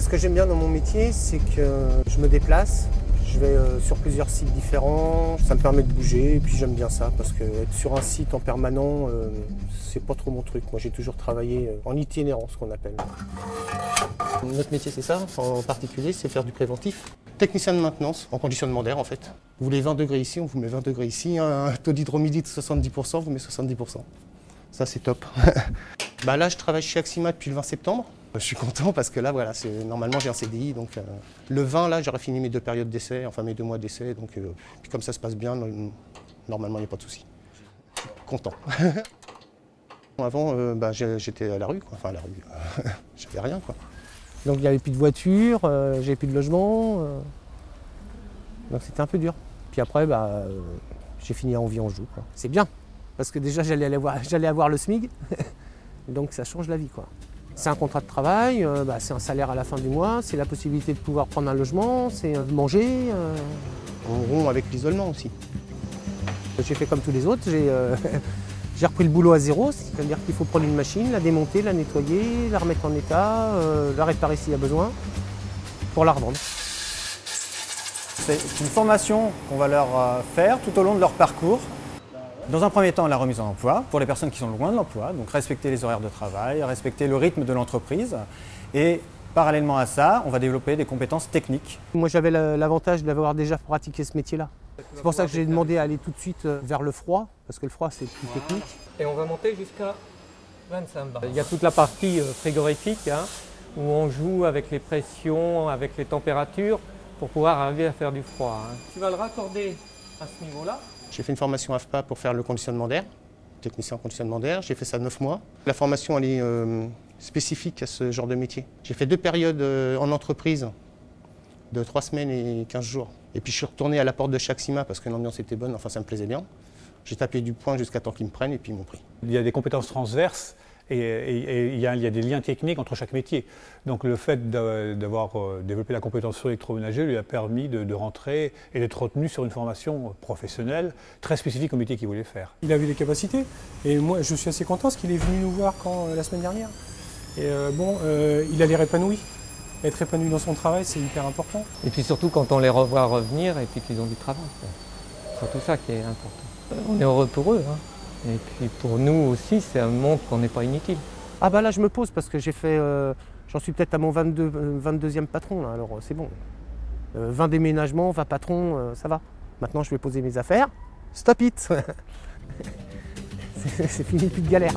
Ce que j'aime bien dans mon métier, c'est que je me déplace, je vais sur plusieurs sites différents, ça me permet de bouger et puis j'aime bien ça parce que être sur un site en permanent, c'est pas trop mon truc. Moi j'ai toujours travaillé en itinérance, ce qu'on appelle. Notre métier c'est ça, en particulier c'est faire du préventif. Technicien de maintenance, en conditionnement d'air en fait. Vous voulez 20 degrés ici, on vous met 20 degrés ici, un taux d'hydromidie de 70%, on vous met 70%. Ça c'est top. Là je travaille chez Axima depuis le 20 septembre. Je suis content parce que là, voilà, normalement j'ai un CDI, donc le 20, là, j'aurais fini mes 2 périodes d'essai, enfin mes 2 mois d'essai, donc puis comme ça se passe bien, normalement il n'y a pas de souci. Content. Avant, j'étais à la rue, quoi. Enfin à la rue, j'avais rien, quoi. Donc il n'y avait plus de voiture, j'avais plus de logement, donc c'était un peu dur. Puis après, j'ai fini à Envie-en-Joux, quoi. C'est bien, parce que déjà j'allais avoir le SMIG, donc ça change la vie, quoi. C'est un contrat de travail, c'est un salaire à la fin du mois, c'est la possibilité de pouvoir prendre un logement, c'est de manger. On rompt avec l'isolement aussi. J'ai fait comme tous les autres, j'ai repris le boulot à zéro, c'est-à-dire qu'il faut prendre une machine, la démonter, la nettoyer, la remettre en état, la réparer s'il y a besoin, pour la revendre. C'est une formation qu'on va leur faire tout au long de leur parcours. Dans un premier temps, la remise en emploi pour les personnes qui sont loin de l'emploi, donc respecter les horaires de travail, respecter le rythme de l'entreprise. Et parallèlement à ça, on va développer des compétences techniques. Moi, j'avais l'avantage d'avoir déjà pratiqué ce métier-là. C'est pour ça que j'ai demandé à aller tout de suite vers le froid, parce que le froid, c'est plus technique. Et on va monter jusqu'à 25 bars. Il y a toute la partie frigorifique, où on joue avec les pressions, avec les températures, pour pouvoir arriver à faire du froid. Tu vas le raccorder à ce niveau-là. J'ai fait une formation AFPA pour faire le conditionnement d'air, technicien en conditionnement d'air. J'ai fait ça 9 mois. La formation, elle est spécifique à ce genre de métier. J'ai fait 2 périodes en entreprise de 3 semaines et 15 jours. Et puis je suis retourné à la porte de chez Axima parce que l'ambiance était bonne, enfin ça me plaisait bien. J'ai tapé du poing jusqu'à temps qu'ils me prennent et puis ils m'ont pris. Il y a des compétences transverses et il y a des liens techniques entre chaque métier. Donc le fait d'avoir développé la compétence sur l'électroménager lui a permis de rentrer et d'être retenu sur une formation professionnelle très spécifique au métier qu'il voulait faire. Il avait les capacités et moi je suis assez content parce qu'il est venu nous voir la semaine dernière. Et il a l'air épanoui. Être épanoui dans son travail, c'est hyper important. Et puis surtout quand on les revoit revenir et puis qu'ils ont du travail. C'est surtout ça qui est important. On est heureux pour eux. Et puis pour nous aussi, ça montre qu'on n'est pas inutile. Là je me pose parce que j'ai fait, j'en suis peut-être à mon 22e patron, là, alors c'est bon. 20 déménagements, 20 patrons, ça va. Maintenant je vais poser mes affaires, stop it. C'est fini, plus de galère.